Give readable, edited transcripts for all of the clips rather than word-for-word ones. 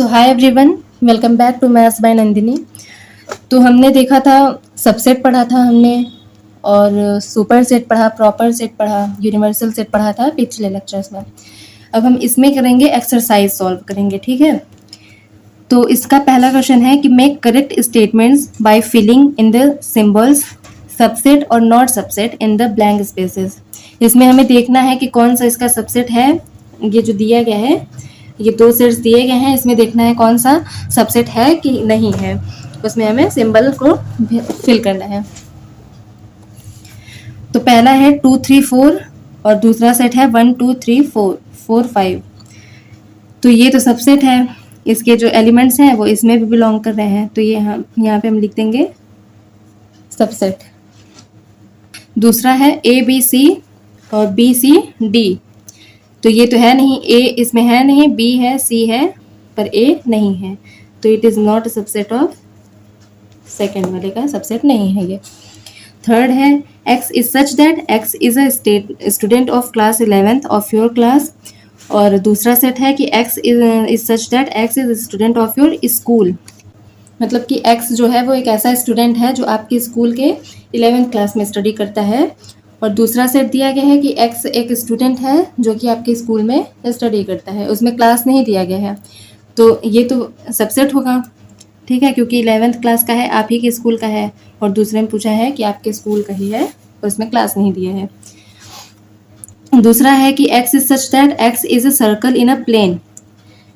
So hi everyone, welcome back to maths by Nandini. तो हमने देखा था, सबसेट पढ़ा था हमने, और सुपर सेट पढ़ा, प्रॉपर सेट पढ़ा, यूनिवर्सल सेट पढ़ा था पिछले लेक्चर्स में। अब हम इसमें करेंगे एक्सरसाइज सॉल्व करेंगे, ठीक है। तो इसका पहला क्वेश्चन है कि make correct statements by filling in the symbols subset और not subset in the blank spaces. इसमें हमें देखना है कि कौन सा इसका सबसेट है। ये जो दिया गया है, ये दो सेट्स दिए गए हैं, इसमें देखना है कौन सा सबसेट है कि नहीं है। उसमें हमें सिंबल को फिल करना है। तो पहला है 2 3 4 और दूसरा सेट है 1 2 3 4 4 5। तो ये तो सबसेट है, इसके जो एलिमेंट्स हैं वो इसमें भी बिलोंग कर रहे हैं, तो ये हम यहाँ पे हम लिख देंगे सबसेट। दूसरा है ए बी सी और बी सी डी। तो ये तो है नहीं, ए इसमें है नहीं, बी है, सी है, पर ए नहीं है, तो it is not a subset of, second वाले का सबसेट नहीं है ये। थर्ड है x is such that x is a student of class 11th of your class. और दूसरा सेट है कि x is such that x is student of your school. मतलब कि एक्स जो है वो एक ऐसा स्टूडेंट है जो आपके स्कूल के 11th क्लास में स्टडी करता है। और दूसरा सेट दिया गया है कि एक्स एक स्टूडेंट है जो कि आपके स्कूल में स्टडी करता है, उसमें क्लास नहीं दिया गया है, तो ये तो सबसेट होगा, ठीक है, क्योंकि 11th क्लास का है, आप ही के स्कूल का है, और दूसरे में पूछा है कि आपके स्कूल का ही है और उसमें क्लास नहीं दिया है। दूसरा है कि x is such that x is a circle in a plane.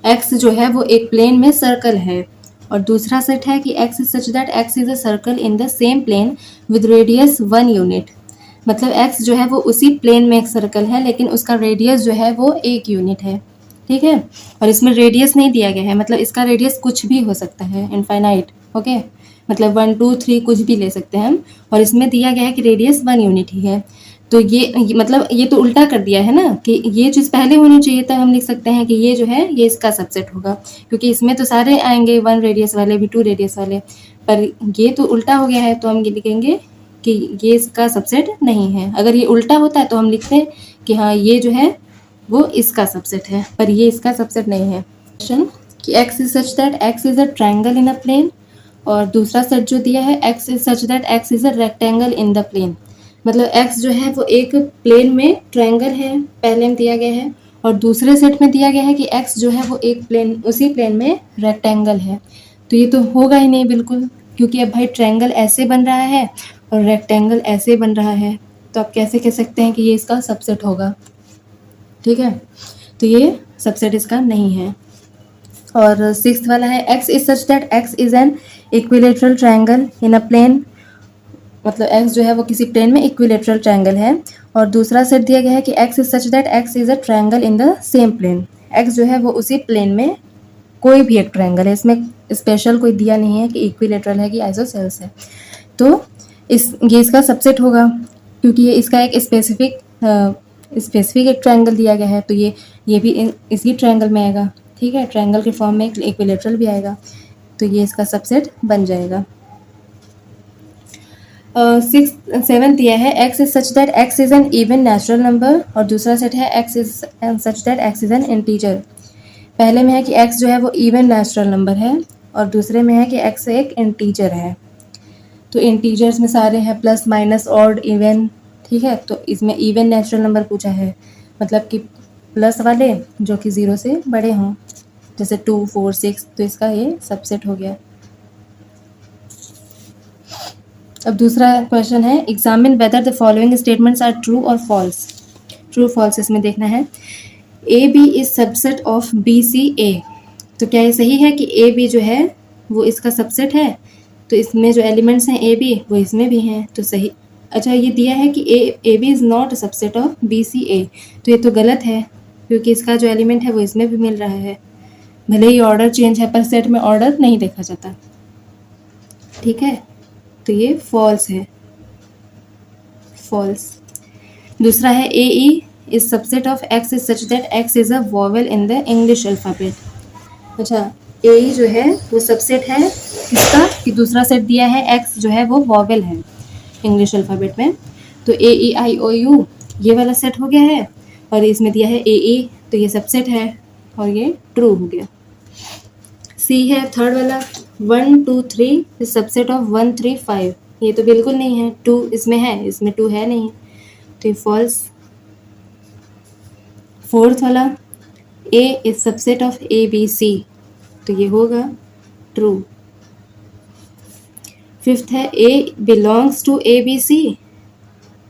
X जो है वो एक प्लेन में सर्कल है। और दूसरा सेट है कि x is such that x is a circle in the same plane with radius 1 unit. मतलब एक्स जो है वो उसी प्लेन में एक सर्कल है, लेकिन उसका रेडियस जो है वो 1 यूनिट है, ठीक है। और इसमें रेडियस नहीं दिया गया है, मतलब इसका रेडियस कुछ भी हो सकता है, इनफाइनाइट, ओके, मतलब 1 2 3 कुछ भी ले सकते हैं हम। और इसमें दिया गया है कि रेडियस 1 यूनिट ही है। तो ये मतलब ये तो उल्टा कर दिया है ना, कि ये चीज़ पहले होनी चाहिए था। हम लिख सकते हैं कि ये जो है ये इसका सबसेट होगा, क्योंकि इसमें तो सारे आएंगे 1 रेडियस वाले भी, 2 रेडियस वाले, पर ये तो उल्टा हो गया है, तो हम ये लिखेंगे कि ये इसका सबसेट नहीं है। अगर ये उल्टा होता है तो हम लिखते हैं कि हाँ ये जो है वो इसका सबसेट है, पर ये इसका सबसेट नहीं है। क्वेश्चन कि x is such that x is a triangle in a plane. और दूसरा सेट जो दिया है x is such that x is a rectangle in the plane. मतलब एक्स जो है वो एक प्लेन में ट्रायंगल है, पहले में दिया गया है, और दूसरे सेट में दिया गया है कि एक्स जो है वो एक प्लेन, उसी प्लेन में रेक्टेंगल है। तो ये तो होगा ही नहीं बिल्कुल, क्योंकि अब भाई ट्रायंगल ऐसे बन रहा है और रेक्टेंगल ऐसे बन रहा है, तो आप कैसे कह सकते हैं कि ये इसका सबसेट होगा, ठीक है। तो ये सबसेट इसका नहीं है। और सिक्स्थ वाला है x is such that x is an equilateral triangle in a plane. मतलब एक्स जो है वो किसी प्लेन में इक्विलेटरल ट्रायंगल है। और दूसरा सेट दिया गया है कि x is such that x is a triangle in the same plane. X जो है वो उसी प्लेन में कोई भी एक ट्रायंगल है, इसमें स्पेशल कोई दिया नहीं है कि इक्विलेटरल है कि आइसोसेल्स है। तो ये इसका सबसेट होगा, क्योंकि ये इसका एक स्पेसिफिक एक ट्रायंगल दिया गया है, तो ये भी इसी ट्रायंगल में आएगा, ठीक है। ट्रायंगल के फॉर्म में एक इक्विलेटरल भी आएगा, तो ये इसका सबसेट बन जाएगा। सेवेंथ दिया है x is such that x is N even natural number. और दूसरा सेट है x is such that x is N integer. पहले में है कि एक्स जो है वो इवन नेचुरल नंबर है, और दूसरे में है कि एक्स एक इंटीजर है। तो इंटीजर्स में सारे हैं प्लस माइनस ऑड इवन, ठीक है। तो इसमें इवन नेचुरल नंबर पूछा है, मतलब कि प्लस वाले जो कि 0 से बड़े हों, जैसे 2 4 6, तो इसका ये सबसेट हो गया। अब दूसरा क्वेश्चन है examine whether the following statements are true और फॉल्स। ट्रू फॉल्स इसमें देखना है। A B is subset of B C A. तो क्या ये सही है कि ए बी जो है वो इसका सबसेट है? तो इसमें जो एलिमेंट्स हैं ए बी वो इसमें भी हैं, तो सही। अच्छा, ये दिया है कि A B is not subset of B C A. तो ये तो गलत है, क्योंकि इसका जो एलिमेंट है वो इसमें भी मिल रहा है। भले ही ऑर्डर चेंज है, पर सेट में ऑर्डर नहीं देखा जाता, ठीक है। तो ये फॉल्स है, फॉल्स। दूसरा है A E is subset of X is such that x is a vowel in the English alphabet. अच्छा, ए ई जो है वो सबसेट है किसका, कि दूसरा सेट दिया है एक्स जो है वो वॉवेल है इंग्लिश अल्फ़ाबेट में। तो ए ई आई ओ यू ये वाला सेट हो गया है, और इसमें दिया है ए ई, तो ये सबसेट है और ये ट्रू हो गया। सी है थर्ड वाला 1 2 3 इज सबसेट ऑफ 1 3 5, ये तो बिल्कुल नहीं है, 2 इसमें है, इसमें 2 है नहीं, तो ये फॉल्स। फोर्थ वाला A is subset of A B C, तो ये होगा ट्रू। फिफ्थ है A belongs to A B C,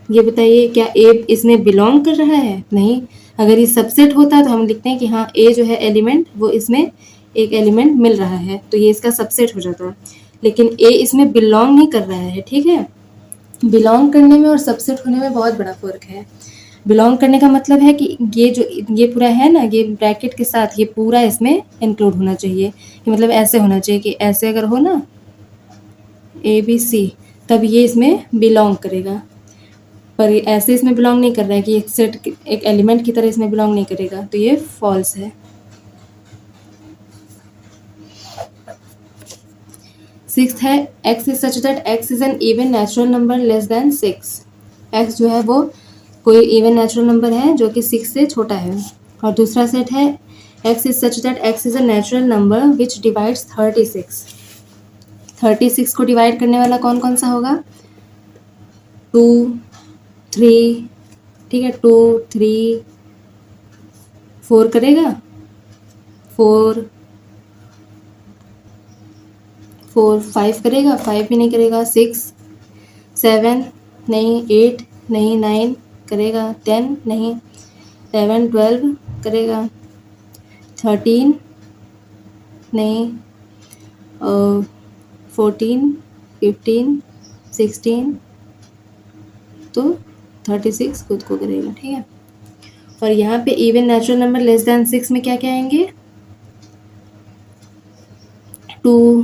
ये बताइए क्या ए इसमें बिलोंग कर रहा है? नहीं, अगर ये सबसेट होता तो हम लिखते हैं कि हाँ ए जो है एलिमेंट वो इसमें एक एलिमेंट मिल रहा है, तो ये इसका सबसेट हो जाता, लेकिन ए इसमें बिलोंग नहीं कर रहा है। ठीक है, बिलोंग करने में और सबसेट होने में बहुत बड़ा फर्क है। बिलोंग करने का मतलब है कि ये जो ये पूरा है ना, ये ब्रैकेट के साथ ये पूरा इसमें इंक्लूड होना चाहिए, कि मतलब ऐसे होना चाहिए कि ऐसे अगर हो ना ए बी सी, तब ये इसमें बिलोंग करेगा, पर ये ऐसे इसमें बिलोंग नहीं कर रहा है कि एक सेट एक एलिमेंट की तरह इसमें बिलोंग नहीं करेगा, तो ये फॉल्स है। सिक्स्थ है x is such that x is an even natural number less than 6, x जो है वो कोई इवन नेचुरल नंबर है जो कि 6 से छोटा है। और दूसरा सेट है x is such that x is a natural number which divides 36, 36 को डिवाइड करने वाला कौन कौन सा होगा? 2 3, ठीक है, 2 3 4 करेगा, 4 4 5 करेगा, 5 भी नहीं करेगा, 6 7 नहीं, 8 नहीं, 9 करेगा, 10 नहीं, 11 12 करेगा, 13 नहीं, 14 15 16, तो 36 खुद को करेगा। ठीक है, और यहाँ पे even natural number less than 6 में क्या क्या आएंगे? 2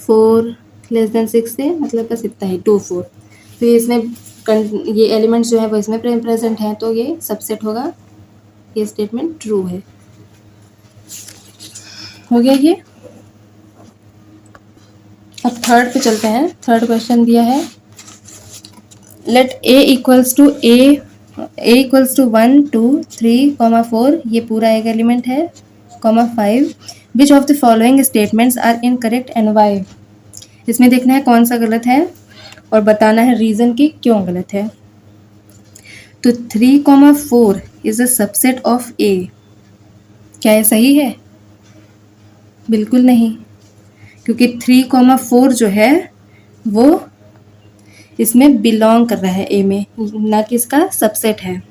4 लेस देन 6 से मतलब बस इतना ही 2 4, तो ये इसमें ये एलिमेंट्स जो है वो इसमें प्रेजेंट है, तो ये सबसेट होगा, ये स्टेटमेंट ट्रू है। हो गया ये। अब थर्ड पे चलते हैं। थर्ड क्वेश्चन दिया है लेट ए इक्वल्स टू 1 2 3 4, ये पूरा एक एलिमेंट है, 5, which of the following statements are incorrect and why. इसमें देखना है कौन सा गलत है और बताना है रीज़न कि क्यों गलत है। तो 3 4 इज अ सबसेट ऑफ ए, क्या ये सही है? बिल्कुल नहीं, क्योंकि 3 4 जो है वो इसमें बिलोंग कर रहा है ए में, ना कि इसका सबसेट है।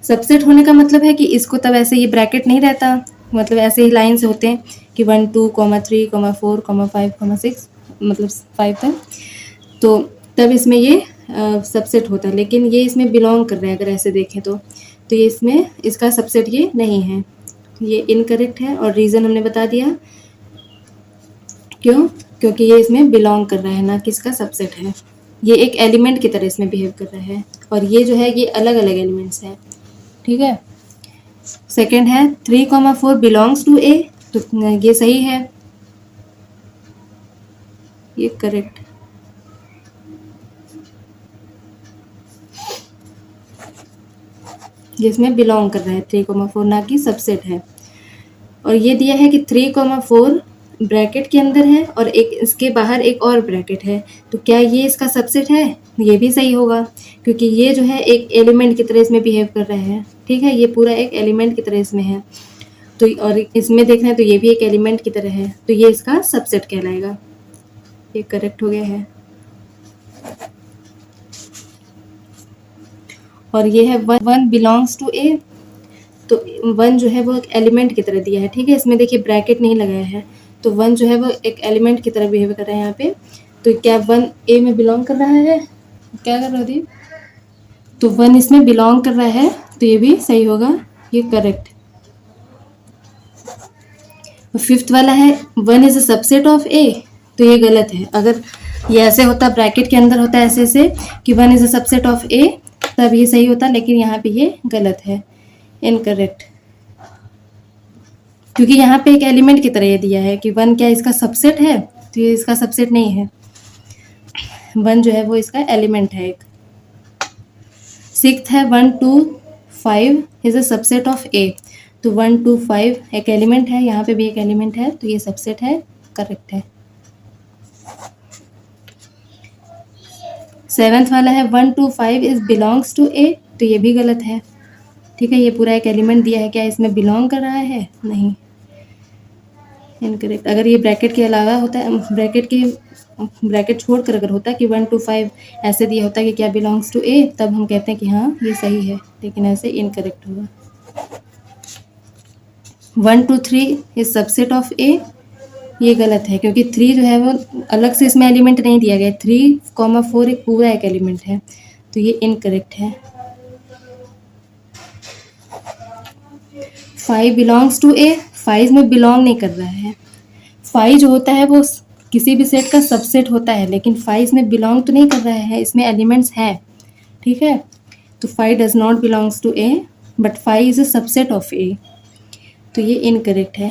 सबसेट होने का मतलब है कि इसको तब ऐसे ये ब्रैकेट नहीं रहता, मतलब ऐसे ही लाइन्स होते हैं कि 1 2 3 4 5 6, मतलब 5 तक, तो तब इसमें ये सबसेट होता है, लेकिन ये इसमें बिलोंग कर रहा है अगर ऐसे देखें तो ये इसमें इसका सबसेट ये नहीं है, ये इनकरेक्ट है। और रीज़न हमने बता दिया क्यों, क्योंकि ये इसमें बिलोंग कर रहा है, ना कि इसका सबसेट है। ये एक एलिमेंट की तरह इसमें बिहेव कर रहा है, और ये जो है ये अलग अलग एलिमेंट्स हैं। ठीक है, सेकंड है 3 4 बिलोंग्स टू ए, तो ये सही है, ये करेक्ट। जिसमें बिलोंग कर रहा है 3 4, ना कि सबसेट है। और ये दिया है कि 3 4 ब्रैकेट के अंदर है और एक इसके बाहर एक और ब्रैकेट है, तो क्या ये इसका सबसेट है? ये भी सही होगा, क्योंकि ये जो है एक एलिमेंट की तरह इसमें बिहेव कर रहा है। ठीक है, ये पूरा एक एलिमेंट की तरह इसमें है, तो और इसमें देखना है तो ये भी एक एलिमेंट की तरह है, तो ये इसका सबसेट कहलाएगा। ये करेक्ट हो गया है। और ये है 1 बिलोंग्स टू ए, तो 1 जो है वो एक एलिमेंट की तरह दिया है। ठीक है, इसमें देखिए ब्रैकेट नहीं लगाया है, तो 1 जो है वो एक एलिमेंट की तरह बिहेव कर रहा है यहाँ पे। तो क्या 1 ए में बिलोंग कर रहा है? क्या कर रहा है दीप? तो 1 इसमें बिलोंग कर रहा है, तो ये भी सही होगा, ये करेक्ट। फिफ्थ वाला है 1 is a subset of A, तो ये गलत है। अगर ये ऐसे होता, ब्रैकेट के अंदर होता ऐसे से कि 1 इज अ सबसेट ऑफ ए, तब ये सही होता, लेकिन यहाँ पे ये गलत है, इनकरेक्ट। क्योंकि यहाँ पे एक एलिमेंट की तरह ये दिया है कि 1 क्या इसका सबसेट है, तो ये इसका सबसेट नहीं है। 1 जो है वो इसका एलिमेंट है एक। सिक्स्थ है 1 2 5 is a subset of A, तो 1 2 5 एक एलिमेंट है, यहाँ पे भी एक एलिमेंट है, तो ये सबसेट है, करेक्ट है। 7th वाला है 1 2 5 इज बिलोंग्स टू ए, तो ये भी गलत है। ठीक है, ये पूरा एक एलिमेंट दिया है, क्या इसमें बिलोंग कर रहा है? नहीं, इनकरेक्ट। अगर ये ब्रैकेट के अलावा होता है, ब्रैकेट छोड़कर अगर होता कि 1 2 5 ऐसे दिया होता कि क्या बिलोंग्स टू ए, तब हम कहते हैं कि हाँ ये सही है, लेकिन ऐसे इनकरेक्ट होगा। 1 2 3 इज सबसेट ऑफ ए, ये गलत है क्योंकि 3 जो है वो अलग से इसमें एलिमेंट नहीं दिया गया। 3, 4 एक पूरा एक एलिमेंट है, तो ये इनकरेक्ट है। 5 बिलोंग्स टू ए, 5 में बिलोंग नहीं कर रहा है। 5 जो होता है वो किसी भी सेट का सबसेट होता है, लेकिन 5 इसमें बिलोंग तो नहीं कर रहा है, इसमें एलिमेंट्स हैं। ठीक है, तो 5 does not belongs to A, but 5 is a subset of A, तो ये इनकरेक्ट है।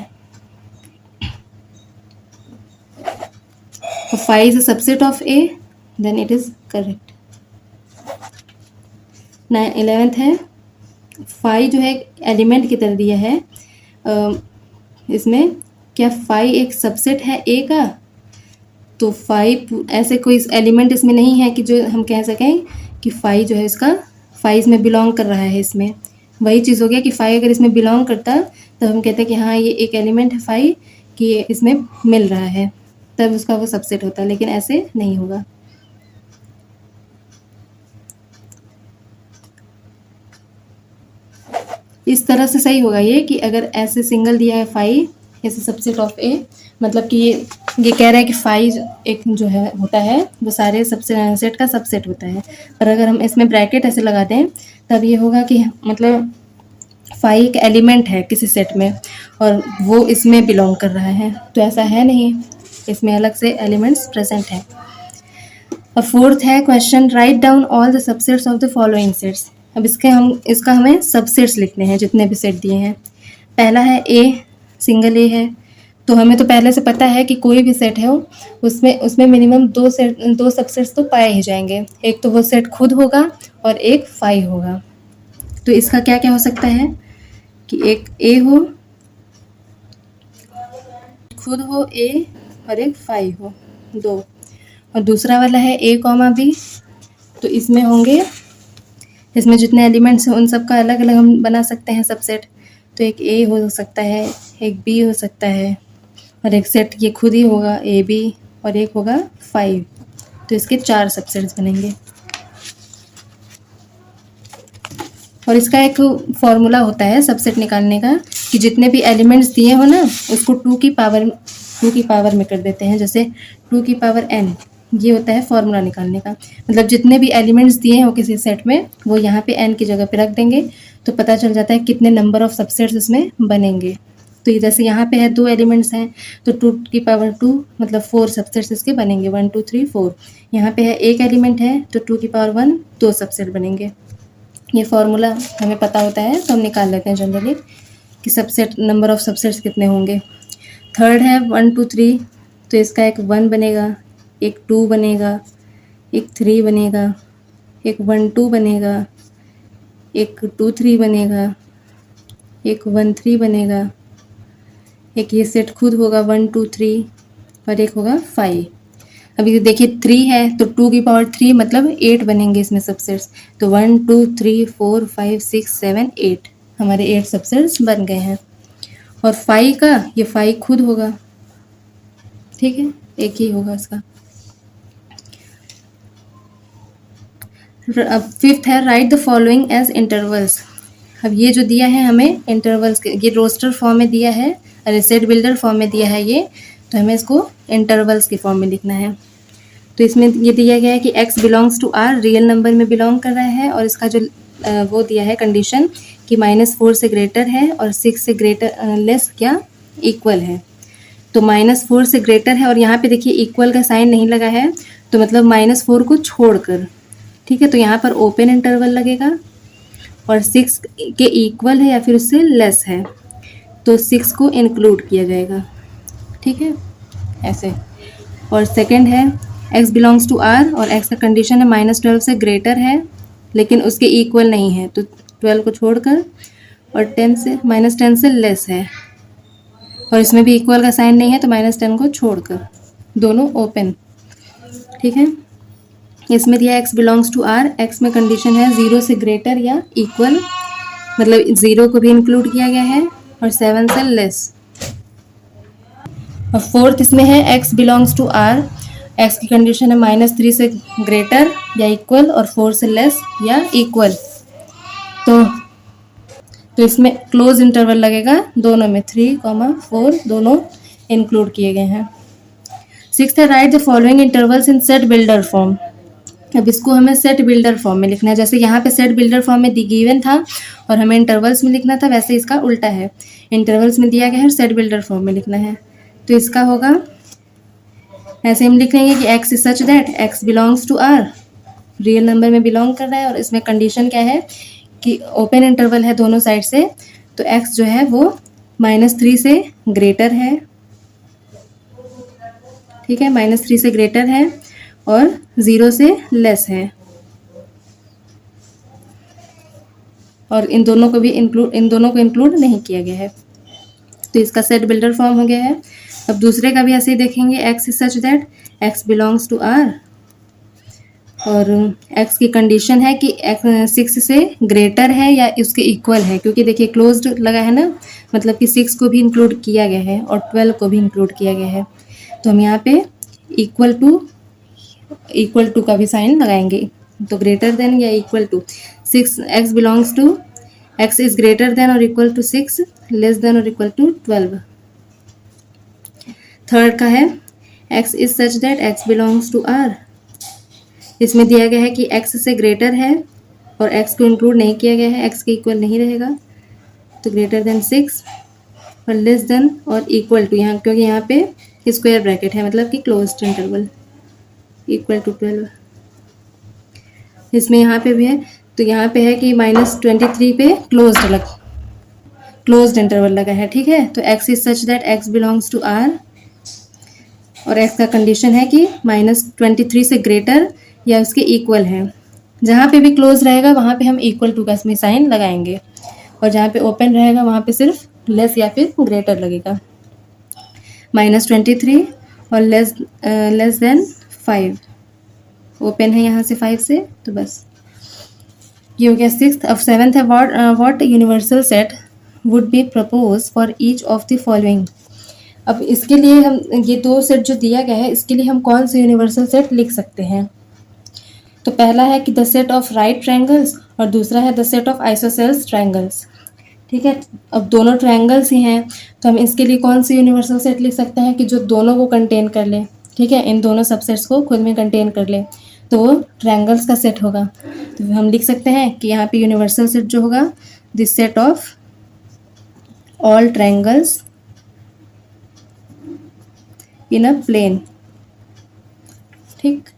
5 is a subset of A, then it is correct. 11th है 5 जो है एलिमेंट की तरह दिया है, इसमें क्या 5 एक सबसेट है ए का? तो 5 ऐसे कोई एलिमेंट इसमें नहीं है कि जो हम कह सकें कि 5 जो है इसका 5 इसमें बिलोंग कर रहा है। इसमें वही चीज़ हो गया कि 5 अगर इसमें बिलोंग करता तो हम कहते हैं कि हाँ ये एक एलिमेंट है 5 कि इसमें मिल रहा है, तब उसका वो सबसेट होता है, लेकिन ऐसे नहीं होगा। इस तरह से सही होगा ये कि अगर ऐसे सिंगल दिया है 5 ऐसे सबसेट ऑफ ए, मतलब कि ये कह रहा है कि 5 एक जो है होता है वो सारे सबसे सेट का सबसेट होता है। पर अगर हम इसमें ब्रैकेट ऐसे लगा दें तब ये होगा कि मतलब 5 एक एलिमेंट है किसी सेट में और वो इसमें बिलोंग कर रहा है, तो ऐसा है नहीं, इसमें अलग से एलिमेंट्स प्रेजेंट हैं। और 4th है question, write down all the subsets of the following sets. अब इसका हमें सबसेट्स लिखने हैं जितने भी सेट दिए हैं। पहला है ए, सिंगल ए है, तो हमें तो पहले से पता है कि कोई भी सेट है उसमें मिनिमम दो सबसेट्स तो पाए ही जाएंगे, एक तो वो सेट खुद होगा और एक 5 होगा। तो इसका क्या क्या हो सकता है कि एक ए हो, खुद हो ए, और एक 5 हो, 2। और दूसरा वाला है ए कॉमा बी, तो इसमें होंगे, इसमें जितने एलिमेंट्स हैं उन सब का अलग अलग हम बना सकते हैं सबसेट। तो एक ए हो सकता है, एक बी हो सकता है, और एक सेट ये खुद ही होगा ए बी, और एक होगा 5, तो इसके 4 सबसेट्स बनेंगे। और इसका एक फॉर्मूला होता है सबसेट निकालने का कि जितने भी एलिमेंट्स दिए हो ना उसको 2 की पावर में कर देते हैं, जैसे 2 की पावर n, ये होता है फॉर्मूला निकालने का। मतलब जितने भी एलिमेंट्स दिए हो किसी सेट में वो यहाँ पे n की जगह पे रख देंगे तो पता चल जाता है कितने नंबर ऑफ सबसेट्स इसमें बनेंगे। तो जैसे यहाँ पे है 2 एलिमेंट्स हैं तो 2 की पावर 2 मतलब 4 सबसेट्स इसके बनेंगे, 1 2 3 4। यहाँ पे है एक एलिमेंट है तो 2 की पावर 1 2 सबसेट बनेंगे। ये फॉर्मूला हमें पता होता है तो हम निकाल लेते हैं जनरली कि सबसेट नंबर ऑफ सबसेट्स कितने होंगे। 3rd है 1 2 3, तो इसका एक 1 बनेगा, एक 2 बनेगा, एक 3 बनेगा, एक 1 2 बनेगा, एक 2 3 बनेगा, एक 1 3 बनेगा, एक ये सेट खुद होगा 1 2 3, और एक होगा 5। अभी देखिए 3 है तो 2 की पावर 3 मतलब 8 बनेंगे इसमें सबसेट्स। तो 1 2 3 4 5 6 7 8 हमारे 8 सबसेट्स बन गए हैं। और 5 का ये 5 खुद होगा, ठीक है, एक ही होगा इसका। अब 5th है write the following as intervals. अब ये जो दिया है हमें इंटरवल्स के, ये रोस्टर फॉर्म में दिया है और सेट बिल्डर फॉर्म में दिया है ये, तो हमें इसको इंटरवल्स के फॉर्म में लिखना है। तो इसमें ये दिया गया है कि x belongs to r real number में बिलोंग कर रहा है, और इसका जो वो दिया है कंडीशन कि -4 से ग्रेटर है और 6 से ग्रेटर लेस क्या इक्वल है। तो -4 से ग्रेटर है और यहाँ पे देखिए इक्वल का साइन नहीं लगा है, तो मतलब -4 को छोड़कर, ठीक है, तो यहाँ पर ओपन इंटरवल लगेगा। और 6 के इक्वल है या फिर उससे लेस है तो 6 को इंक्लूड किया जाएगा, ठीक है, ऐसे। और सेकंड है x बिलोंग्स टू r और x का कंडीशन है -12 से ग्रेटर है लेकिन उसके इक्वल नहीं है, तो 12 को छोड़कर और 10 से -10 से लेस है, और इसमें भी इक्वल का साइन नहीं है तो -10 को छोड़कर दोनों ओपन। ठीक है, इसमें दिया x belongs to r, x में कंडीशन है 0 से ग्रेटर या इक्वल, मतलब 0 को भी इंक्लूड किया गया है, और 7 से लेस। और फोर्थ इसमें है x belongs to r, x की कंडीशन है -3 से ग्रेटर या इक्वल और 4 से लेस या इक्वल। तो इसमें क्लोज इंटरवल लगेगा दोनों में, 3, 4 दोनों इंक्लूड किए गए हैं। सिक्स्थ है write the following intervals in set builder form. अब इसको हमें सेट बिल्डर फॉर्म में लिखना है, जैसे यहाँ पे सेट बिल्डर फॉर्म में गिवन था और हमें इंटरवल्स में लिखना था, वैसे इसका उल्टा है, इंटरवल्स में दिया गया है और सेट बिल्डर फॉर्म में लिखना है। तो इसका होगा ऐसे हम लिख लेंगे कि x is such that x belongs to r, real number में बिलोंग कर रहा है, और इसमें कंडीशन क्या है कि ओपन इंटरवल है दोनों साइड से, तो x जो है वो -3 से ग्रेटर है। ठीक है, -3 से ग्रेटर है और 0 से लेस है, और इन दोनों को इंक्लूड नहीं किया गया है। तो इसका सेट बिल्डर फॉर्म हो गया है। अब दूसरे का भी ऐसे ही देखेंगे, x is such that x belongs to r, और x की कंडीशन है कि x 6 से ग्रेटर है या उसके इक्वल है, क्योंकि देखिए क्लोज्ड लगा है ना, मतलब कि 6 को भी इंक्लूड किया गया है और 12 को भी इंक्लूड किया गया है। तो हम यहाँ पे इक्वल टू का भी साइन लगाएंगे, तो ग्रेटर देन या equal to 6, x belongs to, x is greater than और इक्वल टू 6, लेस देन और इक्वल टू 12। थर्ड का है x is such that x belongs to r, इसमें दिया गया है कि x से ग्रेटर है और x को इंक्लूड नहीं किया गया है, x के इक्वल नहीं रहेगा, तो ग्रेटर देन 6 और लेस देन और इक्वल टू, यहाँ क्योंकि यहाँ पे स्क्वायर ब्रैकेट है, मतलब कि क्लोज्ड इंटरवल, इक्वल टू 12। इसमें यहाँ पे भी है, तो यहाँ पे है कि -23 पे क्लोज्ड इंटरवल लगा है। ठीक है, तो x is such that x belongs to r, और x का कंडीशन है कि -23 से ग्रेटर या उसके इक्वल है। जहाँ पे भी क्लोज रहेगा वहाँ पे हम इक्वल टू का इसमें साइन लगाएंगे, और जहाँ पे ओपन रहेगा वहाँ पे सिर्फ लेस या फिर ग्रेटर लगेगा। -23 और लेस देन 5, ओपन है यहाँ से 5 से, तो बस ये हो गया सिक्स्थ। अब सेवन्थ है what universal set would be propose for each of the following. अब इसके लिए हम ये दो सेट जो दिया गया है, इसके लिए हम कौन से यूनिवर्सल सेट लिख सकते हैं। तो पहला है कि the set of right triangles, और दूसरा है the set of isosceles triangles. ठीक है, अब दोनों ट्रायंगल्स ही हैं, तो हम इसके लिए कौन से यूनिवर्सल सेट लिख सकते हैं कि जो दोनों को कंटेन कर ले। ठीक है, इन दोनों सबसेट्स को खुद में कंटेन कर ले, तो वो ट्रायंगल्स का सेट होगा। तो हम लिख सकते हैं कि यहाँ पे यूनिवर्सल सेट जो होगा, this set of all triangles in a plane. ठीक,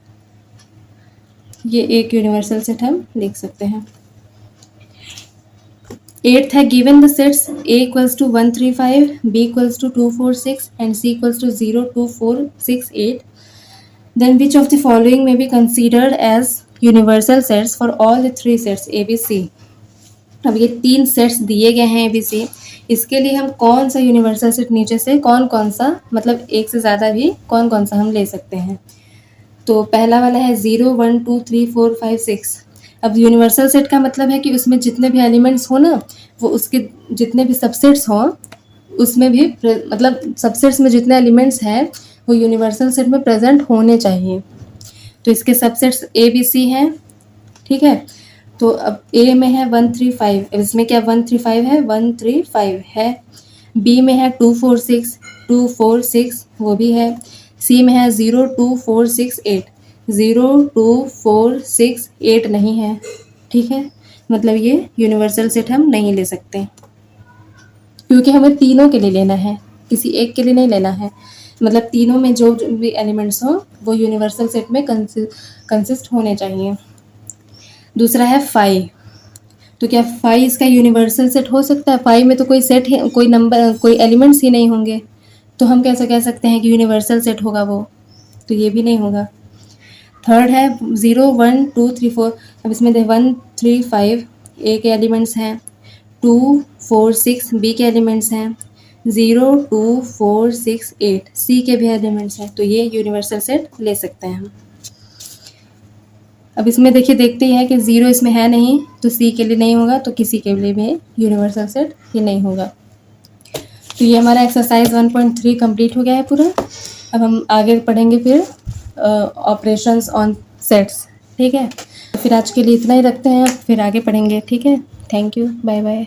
ये एक यूनिवर्सल सेट हम लिख सकते हैं। एट्थ है given the sets a equals to 1 3 5, b equals to 2 4 6 and c equals to 0 2 4 6 8, then which of the following may be considered as universal sets for all the three sets a b c। अब ये 3 sets दिए गए हैं a b c, इसके लिए हम कौन सा यूनिवर्सल सेट नीचे से कौन सा, मतलब एक से ज़्यादा भी कौन सा हम ले सकते हैं। तो पहला वाला है 0 1 2 3 4 5 6। अब यूनिवर्सल सेट का मतलब है कि उसमें जितने भी एलिमेंट्स हो ना, वो उसके जितने भी सबसेट्स हों उसमें भी, मतलब सबसेट्स में जितने एलिमेंट्स हैं वो यूनिवर्सल सेट में प्रेजेंट होने चाहिए। तो इसके सबसेट्स ए बी सी हैं। ठीक है, तो अब ए में है 1 3 5, इसमें क्या 1 3 5 है, 1 3 5 है। बी में है 2 4 6 2 4 6, वो भी है। सी में है 0 2 4 6 8, 0 2 4 6 8 नहीं है। ठीक है, मतलब ये यूनिवर्सल सेट हम नहीं ले सकते, क्योंकि हमें तीनों के लिए लेना है, किसी एक के लिए नहीं लेना है। मतलब तीनों में जो भी एलिमेंट्स हो वो यूनिवर्सल सेट में कंसिस्ट होने चाहिए। दूसरा है 5, तो क्या 5 इसका यूनिवर्सल सेट हो सकता है। 5 में तो कोई सेट है, कोई नंबर, कोई एलिमेंट्स ही नहीं होंगे, तो हम कैसे कह सकते हैं कि यूनिवर्सल सेट होगा वो, तो ये भी नहीं होगा। थर्ड है 0 1 2 3 4, अब इसमें 1 3 5 ए के एलिमेंट्स हैं, 2 4 6 बी के एलिमेंट्स हैं, 0 2 4 6 8 सी के भी एलिमेंट्स हैं, तो ये यूनिवर्सल सेट ले सकते हैं हम। अब इसमें देखिए देखते ही हैं कि 0 इसमें है नहीं, तो सी के लिए नहीं होगा, तो किसी के लिए भी यूनिवर्सल सेट ये नहीं होगा। तो ये हमारा एक्सरसाइज 1.3 कंप्लीट हो गया है पूरा। अब हम आगे पढ़ेंगे फिर ऑपरेशंस ऑन सेट्स, ठीक है। तो फिर आज के लिए इतना ही रखते हैं, फिर आगे पढ़ेंगे, ठीक है। Thank you, bye bye.